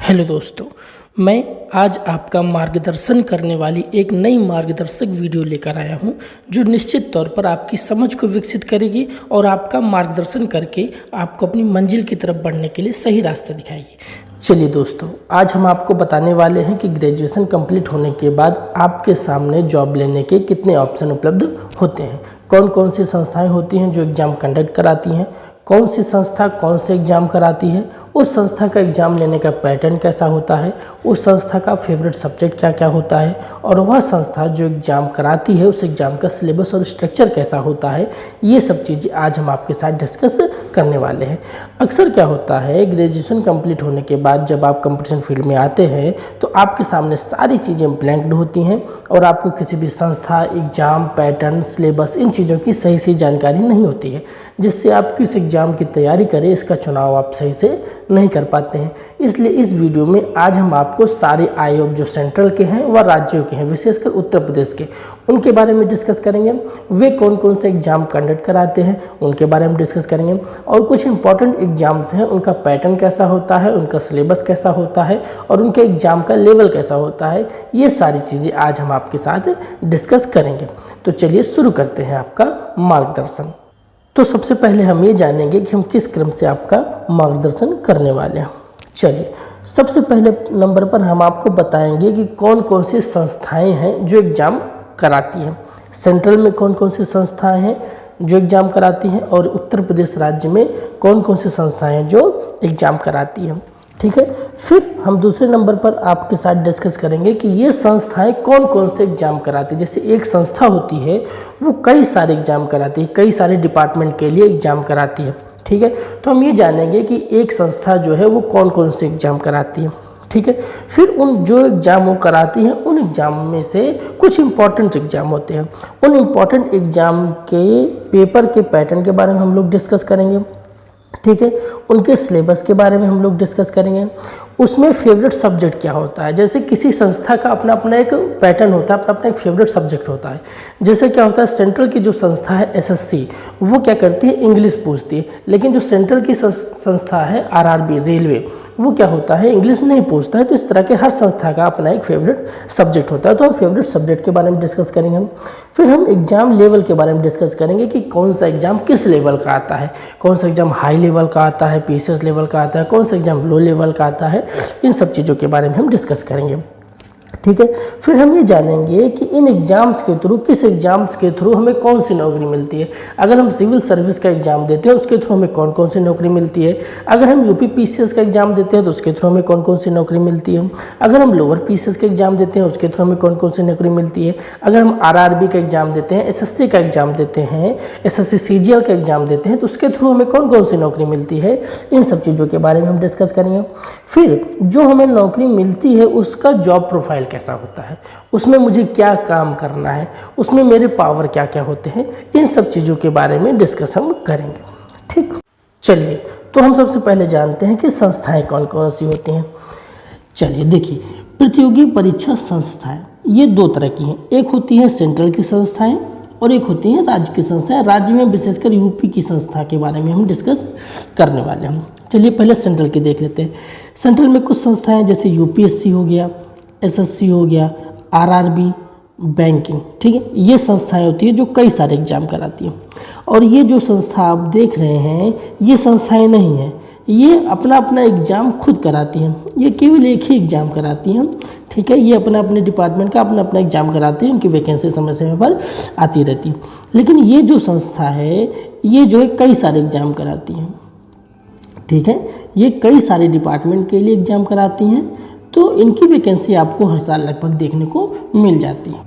Hello दोस्तों, मैं आज आपका मार्गदर्शन करने वाली एक नई मार्गदर्शक वीडियो लेकर आया हूं, जो निश्चित तौर पर आपकी समझ को विकसित करेगी और आपका मार्गदर्शन करके आपको अपनी मंजिल की तरफ बढ़ने के लिए सही रास्ता दिखाएगी। चलिए दोस्तों, आज हम आपको बताने वाले हैं कि ग्रेजुएशन कंप्लीट होने के बाद आपके सामने जॉब लेने के कितने ऑप्शन उपलब्ध होते हैं, कौन कौन सी संस्थाएँ होती हैं जो एग्ज़ाम कंडक्ट कराती हैं, कौन सी संस्था कौन से एग्ज़ाम कराती है, उस संस्था का एग्ज़ाम लेने का पैटर्न कैसा होता है, उस संस्था का फेवरेट सब्जेक्ट क्या क्या होता है और वह संस्था जो एग्ज़ाम कराती है उस एग्ज़ाम का सिलेबस और स्ट्रक्चर कैसा होता है, ये सब चीज़ें आज हम आपके साथ डिस्कस करने वाले हैं। अक्सर क्या होता है, ग्रेजुएशन कंप्लीट होने के बाद जब आप कंपटीशन फील्ड में आते हैं तो आपके सामने सारी चीज़ें ब्लैंक्ड होती हैं और आपको किसी भी संस्था, एग्ज़ाम, पैटर्न, सिलेबस, इन चीज़ों की सही जानकारी नहीं होती है, जिससे आप किस एग्ज़ाम की तैयारी करें इसका चुनाव आप सही से नहीं कर पाते हैं। इसलिए इस वीडियो में आज हम आपको सारे आयोग जो सेंट्रल के हैं व राज्यों के हैं, विशेषकर उत्तर प्रदेश के, उनके बारे में डिस्कस करेंगे। वे कौन कौन से एग्ज़ाम कंडक्ट कराते हैं उनके बारे में डिस्कस करेंगे और कुछ इंपॉर्टेंट एग्ज़ाम्स हैं उनका पैटर्न कैसा होता है, उनका सिलेबस कैसा होता है और उनके एग्ज़ाम का लेवल कैसा होता है, ये सारी चीज़ें आज हम आपके साथ डिस्कस करेंगे। तो चलिए शुरू करते हैं आपका मार्गदर्शन। तो सबसे पहले हम ये जानेंगे कि हम किस क्रम से आपका मार्गदर्शन करने वाले हैं। चलिए, सबसे पहले नंबर पर हम आपको बताएंगे कि कौन कौन सी संस्थाएं हैं जो एग्ज़ाम कराती हैं। सेंट्रल में कौन कौन सी संस्थाएं हैं जो एग्ज़ाम कराती हैं और उत्तर प्रदेश राज्य में कौन कौन सी संस्थाएं हैं जो एग्ज़ाम कराती हैं। ठीक है, फिर हम दूसरे नंबर पर आपके साथ डिस्कस करेंगे कि ये संस्थाएं कौन कौन से एग्ज़ाम कराती है। जैसे एक संस्था होती है वो कई सारे एग्ज़ाम कराती है, कई सारे डिपार्टमेंट के लिए एग्ज़ाम कराती है। ठीक है, तो हम ये जानेंगे कि एक संस्था जो है वो कौन कौन से एग्ज़ाम कराती है। ठीक है, फिर उन जो एग्ज़ाम वो कराती हैं उन एग्ज़ाम में से कुछ इम्पॉर्टेंट एग्ज़ाम होते हैं, उन इम्पॉर्टेंट एग्ज़ाम के पेपर के पैटर्न के बारे में हम लोग डिस्कस करेंगे। ठीक है, उनके सिलेबस के बारे में हम लोग डिस्कस करेंगे। उसमें फेवरेट सब्जेक्ट क्या होता है, जैसे किसी संस्था का अपना अपना एक पैटर्न होता है, अपना अपना एक फेवरेट सब्जेक्ट होता है। जैसे क्या होता है, सेंट्रल की जो संस्था है एसएससी, वो क्या करती है, इंग्लिश पूछती है, लेकिन जो सेंट्रल की संस्था है आरआरबी रेलवे, वो क्या होता है, इंग्लिश नहीं पूछता है। तो इस तरह के हर संस्था का अपना एक फेवरेट सब्जेक्ट होता है। तो हम फेवरेट सब्जेक्ट के बारे में डिस्कस करेंगे हम। फिर हम एग्ज़ाम लेवल के बारे में डिस्कस करेंगे कि कौन सा एग्ज़ाम किस लेवल का आता है, कौन सा एग्ज़ाम हाई लेवल का आता है, पीसीएस लेवल का आता है, कौन सा एग्ज़ाम लो लेवल का आता है। इन सब चीज़ों के बारे में हम डिस्कस करेंगे। ठीक है, फिर हम ये जानेंगे कि इन एग्ज़ाम्स के थ्रू, किस एग्ज़ाम्स के थ्रू हमें कौन सी नौकरी मिलती है। अगर हम सिविल सर्विस का एग्ज़ाम देते हैं उसके थ्रू हमें कौन कौन सी नौकरी मिलती है। अगर हम यूपी पीसीएस का एग्ज़ाम देते हैं तो उसके थ्रू हमें कौन कौन सी नौकरी मिलती है। अगर हम लोअर पीसीएस का एग्ज़ाम देते हैं उसके थ्रू हमें कौन कौन सी नौकरी मिलती है। अगर हम आरआरबी का एग्ज़ाम देते हैं, एसएससी का एग्ज़ाम देते हैं, एसएससी सीजीएल का एग्ज़ाम देते हैं तो उसके थ्रू हमें कौन कौन सी नौकरी मिलती है। इन सब चीज़ों के बारे में हम डिस्कस करेंगे। फिर जो हमें नौकरी मिलती है उसका जॉब प्रोफाइल कैसा होता है, उसमें मुझे क्या काम करना है, उसमें मेरे पावर क्या क्या होते हैं, इन सब चीज़ों के बारे में डिस्कस हम करेंगे। ठीक, चलिए, तो हम सबसे पहले जानते हैं कि संस्थाएं कौन कौन सी होती हैं। चलिए देखिए, प्रतियोगी परीक्षा संस्थाएं ये दो तरह की हैं। एक होती है सेंट्रल की संस्थाएं और एक होती हैं राज्य की संस्थाएं। राज्य में विशेषकर यूपी की संस्था के बारे में हम डिस्कस करने वाले हैं। चलिए पहले सेंट्रल की देख लेते हैं। सेंट्रल में कुछ संस्थाएं जैसे यूपीएससी हो गया, एसएससी हो गया, आरआरबी, बैंकिंग। ठीक है, ये संस्थाएं होती है जो कई सारे एग्जाम कराती हैं। और ये जो संस्था आप देख रहे हैं ये संस्थाएं नहीं हैं, ये अपना अपना एग्ज़ाम खुद कराती हैं। ये केवल एक ही एग्ज़ाम कराती हैं। ठीक है, ये अपना अपने डिपार्टमेंट का अपना अपना एग्ज़ाम कराते हैं, उनकी वैकेंसी समय समय पर आती रहती है। लेकिन ये जो संस्था है ये जो है कई सारे एग्ज़ाम कराती हैं। ठीक है, ये कई सारे डिपार्टमेंट के लिए एग्ज़ाम कराती हैं, तो इनकी वैकेंसी आपको हर साल लगभग देखने को मिल जाती है।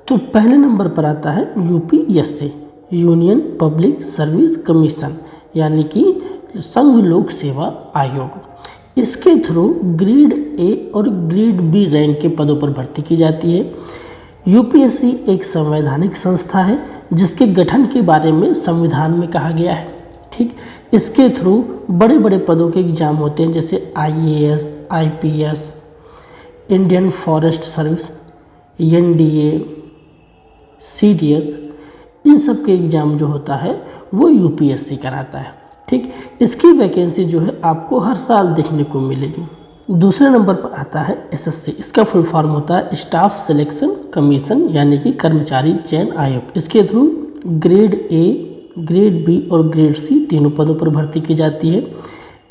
तो पहले नंबर पर आता है UPSC, union public service commission, यानी कि संघ लोक सेवा आयोग। इसके थ्रू ग्रेड ए और ग्रेड बी रैंक के पदों पर भर्ती की जाती है। यूपीएससी एक संवैधानिक संस्था है जिसके गठन के बारे में संविधान में कहा गया है। ठीक, इसके थ्रू बड़े बड़े पदों के एग्ज़ाम होते हैं जैसे IAS, IPS, Indian forest service, NDA, CDS, इन सब के एग्ज़ाम जो होता है वो यूपीएससी कराता है। ठीक, इसकी वैकेंसी जो है आपको हर साल देखने को मिलेगी। दूसरे नंबर पर आता है एसएससी। इसका फुल फॉर्म होता है स्टाफ सिलेक्शन कमीशन, यानी कि कर्मचारी चयन आयोग। इसके through grade A, grade B और ग्रेड सी तीनों पदों पर भर्ती की जाती है।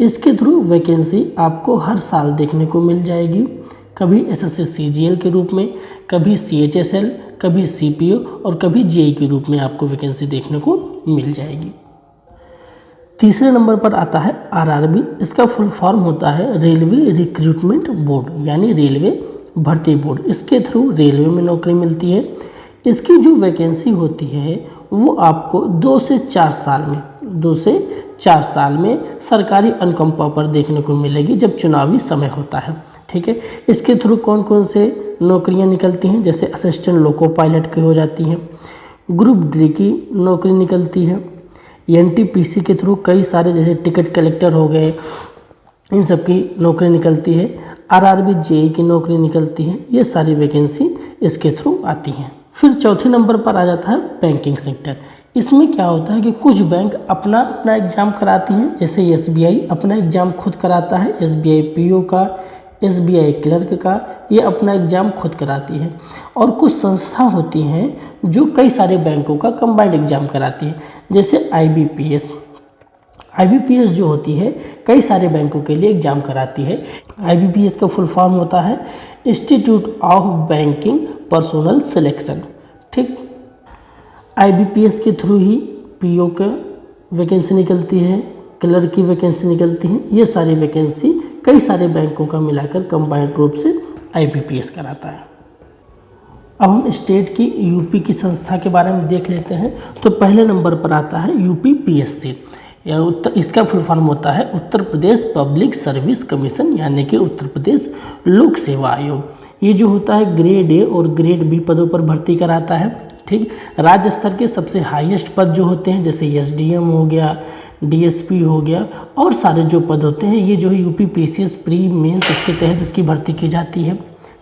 इसके थ्रू वैकेंसी आपको हर साल देखने को मिल जाएगी, कभी एसएससी सीजीएल के रूप में, कभी सीएचएसएल, कभी सीपीओ और कभी जेई के रूप में आपको वैकेंसी देखने को मिल जाएगी। तीसरे नंबर पर आता है आरआरबी। इसका फुल फॉर्म होता है रेलवे रिक्रूटमेंट बोर्ड, यानी रेलवे भर्ती बोर्ड। इसके थ्रू रेलवे में नौकरी मिलती है। इसकी जो वैकेंसी होती है वो आपको 2 से 4 साल में सरकारी अनुकंपा पर देखने को मिलेगी जब चुनावी समय होता है। ठीक है, इसके थ्रू कौन कौन से नौकरियां निकलती हैं, जैसे असिस्टेंट लोको पायलट की हो जाती हैं, ग्रुप डी की नौकरी निकलती है, एनटीपीसी के थ्रू कई सारे जैसे टिकट कलेक्टर हो गए, इन सब की नौकरी निकलती है, आरआरबी जेई की नौकरी निकलती है। ये सारी वैकेंसी इसके थ्रू आती हैं। फिर चौथे नंबर पर आ जाता है बैंकिंग सेक्टर। इसमें क्या होता है कि कुछ बैंक अपना एग्ज़ाम कराती हैं, जैसे एसबीआई अपना एग्ज़ाम खुद कराता है, एसबीआई पीओ का, एसबीआई क्लर्क का, ये अपना एग्ज़ाम खुद कराती है। और कुछ संस्था होती हैं जो कई सारे बैंकों का कंबाइंड एग्ज़ाम कराती है, जैसे आईबीपीएस जो होती है कई सारे बैंकों के लिए एग्ज़ाम कराती है। आईबीपीएस का फुल फॉर्म होता है institute of banking personal selection. ठीक, आईबीपीएस के थ्रू ही पीओ का वैकेंसी निकलती है, क्लर्क की वैकेंसी निकलती है। ये सारी वैकेंसी कई सारे बैंकों का मिलाकर कंबाइंड रूप से आईबीपीएस कराता है। अब हम स्टेट की यूपी की संस्था के बारे में देख लेते हैं। तो पहले नंबर पर आता है यूपीपीएससी। इसका फुल फॉर्म होता है Uttar Pradesh public service commission, यानी कि उत्तर प्रदेश लोक सेवा आयोग। ये जो होता है ग्रेड ए और ग्रेड बी पदों पर भर्ती कराता है। ठीक, राज्य स्तर के सबसे हाईएस्ट पद जो होते हैं, जैसे एसडीएम हो गया, डीएसपी हो गया, और सारे जो पद होते हैं ये जो है यूपीपीसीएस प्री मेंस इसके तहत इसकी भर्ती की जाती है।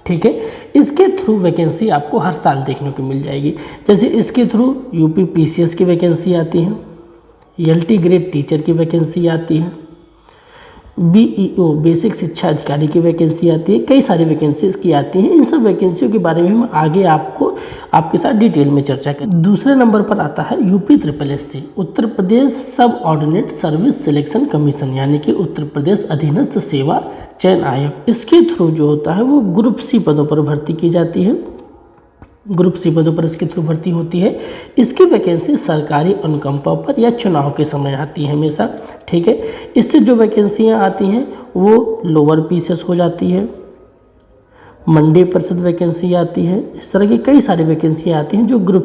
ठीक है, इसके थ्रू वैकेंसी आपको हर साल देखने को मिल जाएगी। जैसे इसके थ्रू यूपीपीसीएस की वैकेंसी आती है, एलटी ग्रेड टीचर की वैकेंसी आती है, बीईओ बेसिक शिक्षा अधिकारी की वैकेंसी आती है, कई सारी वैकेंसी इसकी आती हैं। इन सब वैकेंसियों के बारे में हम आगे आपके साथ डिटेल में चर्चा करें। दूसरे नंबर पर आता है UP triple SC, Uttar Pradesh सब ऑर्डिनेट सर्विस सिलेक्शन कमीशन, यानी कि उत्तर प्रदेश अधीनस्थ सेवा चयन आयोग। इसके थ्रू जो होता है वो ग्रुप सी पदों पर भर्ती की जाती है। ग्रुप सी पदों पर इसके थ्रू भर्ती होती है। इसकी वैकेंसी सरकारी अनुकंपा पर या चुनाव के समय आती है हमेशा। ठीक है, इससे जो वैकेंसियां आती हैं वो लोअर पीसीएस हो जाती है, मंडी परिषद वैकेंसी आती है। इस तरह की कई सारी वैकेंसियां आती हैं जो ग्रुप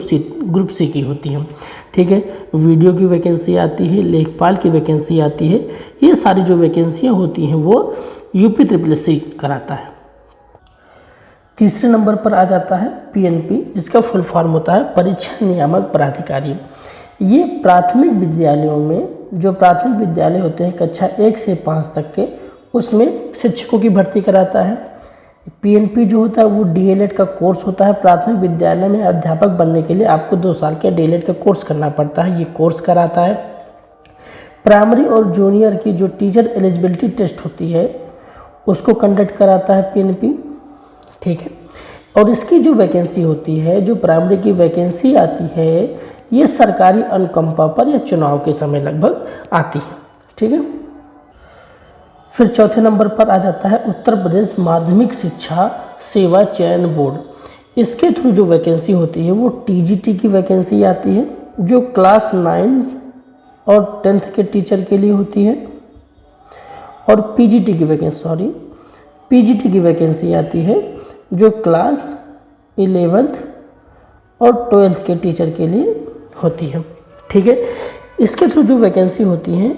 सी की होती हैं। ठीक है, वीडियो की वैकेंसी आती है, लेखपाल की वैकेंसी आती है। ये सारी जो वैकेंसियां होती हैं वो यूपी ट्रिपल एससी कराता है। तीसरे नंबर पर आ जाता है पीएनपी। इसका फुल फॉर्म होता है परीक्षा नियामक प्राधिकारी। ये प्राथमिक विद्यालयों में, जो प्राथमिक विद्यालय होते हैं कक्षा 1 से 5 तक के, उसमें शिक्षकों की भर्ती कराता है। पीएनपी जो होता है वो डीएलएड का कोर्स होता है। प्राथमिक विद्यालय में अध्यापक बनने के लिए आपको 2 साल का डीएलएड का कोर्स करना पड़ता है, ये कोर्स कराता है। प्राइमरी और जूनियर की जो टीचर एलिजिबिलिटी टेस्ट होती है उसको कंडक्ट कराता है पीएनपी। ठीक है, और इसकी जो वैकेंसी होती है, जो प्राइमरी की वैकेंसी आती है, ये सरकारी अनुकंपा पर या चुनाव के समय लगभग आती है। ठीक है, फिर चौथे नंबर पर आ जाता है उत्तर प्रदेश माध्यमिक शिक्षा सेवा चयन बोर्ड। इसके थ्रू जो वैकेंसी होती है वो टीजीटी की वैकेंसी आती है, जो क्लास 9 और 10th के टीचर के लिए होती है, और पीजीटी की वैकेंसी आती है जो क्लास 11th और 12th के टीचर के लिए होती है। ठीक है, इसके थ्रू जो वैकेंसी होती हैं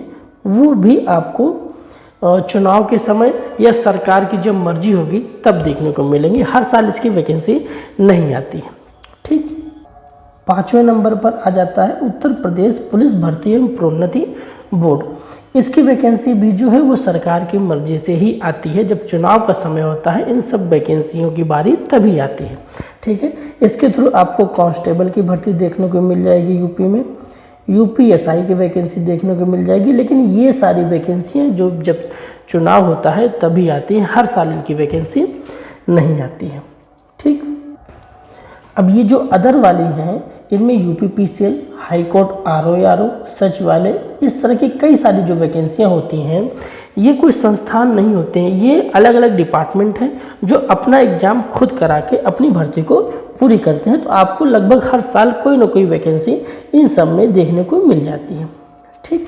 वो भी आपको चुनाव के समय या सरकार की जब मर्जी होगी तब देखने को मिलेंगी। हर साल इसकी वैकेंसी नहीं आती है। ठीक, 5वें नंबर पर आ जाता है उत्तर प्रदेश पुलिस भर्ती एवं प्रोन्नति बोर्ड। इसकी वैकेंसी भी जो है वो सरकार की मर्जी से ही आती है। जब चुनाव का समय होता है इन सब वैकेंसियों की बारी तभी आती है। ठीक है, इसके थ्रू आपको कांस्टेबल की भर्ती देखने को मिल जाएगी यूपी में, यूपीएसआई की वैकेंसी देखने को मिल जाएगी। लेकिन ये सारी वैकेंसियाँ जो जब चुनाव होता है तभी आती है, हर साल इनकी वैकेंसी नहीं आती है। ठीक, अब ये जो अदर वाली हैं इनमें यूपीपीसीएल, हाई कोर्ट, आरओ, सचिवालय, इस तरह की कई सारी जो वैकेंसियां होती हैं ये कोई संस्थान नहीं होते हैं, ये अलग अलग डिपार्टमेंट हैं जो अपना एग्ज़ाम खुद करा के अपनी भर्ती को पूरी करते हैं। तो आपको लगभग हर साल कोई ना कोई वैकेंसी इन सब में देखने को मिल जाती है। ठीक,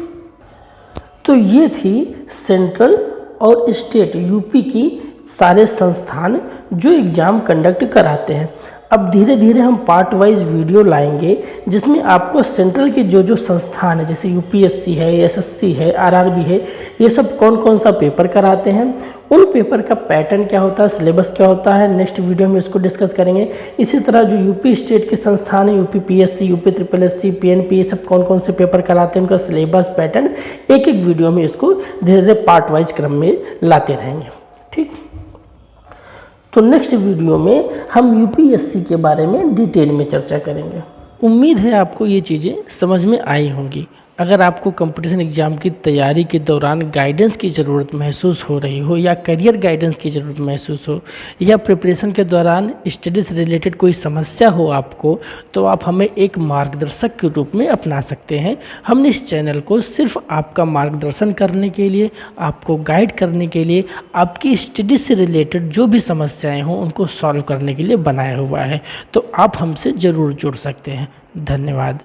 तो ये थी सेंट्रल और स्टेट यूपी की सारे संस्थान जो एग्ज़ाम कंडक्ट कराते हैं। अब धीरे धीरे हम पार्ट वाइज वीडियो लाएंगे जिसमें आपको सेंट्रल के जो जो संस्थान है जैसे यूपीएससी है, एसएससी है, आरआरबी है, ये सब कौन कौन सा पेपर कराते हैं, उन पेपर का पैटर्न क्या होता है, सिलेबस क्या होता है, नेक्स्ट वीडियो में इसको डिस्कस करेंगे। इसी तरह जो यूपी स्टेट के संस्थान है, UP PSC, UP triple SC, PNP, ये सब कौन कौन से पेपर कराते हैं, उनका सिलेबस, पैटर्न, एक एक वीडियो में इसको धीरे धीरे पार्ट वाइज क्रम में लाते रहेंगे। ठीक, तो नेक्स्ट वीडियो में हम यूपीएससी के बारे में डिटेल में चर्चा करेंगे। उम्मीद है आपको ये चीज़ें समझ में आई होंगी। अगर आपको कंपटीशन एग्ज़ाम की तैयारी के दौरान गाइडेंस की ज़रूरत महसूस हो रही हो या करियर गाइडेंस की ज़रूरत महसूस हो या प्रिपरेशन के दौरान स्टडी से रिलेटेड कोई समस्या हो आपको, तो आप हमें एक मार्गदर्शक के रूप में अपना सकते हैं। हमने इस चैनल को सिर्फ आपका मार्गदर्शन करने के लिए, आपको गाइड करने के लिए, आपकी स्टडी से रिलेटेड जो भी समस्याएँ हों उनको सॉल्व करने के लिए बनाया हुआ है। तो आप हमसे ज़रूर जुड़ सकते हैं। धन्यवाद।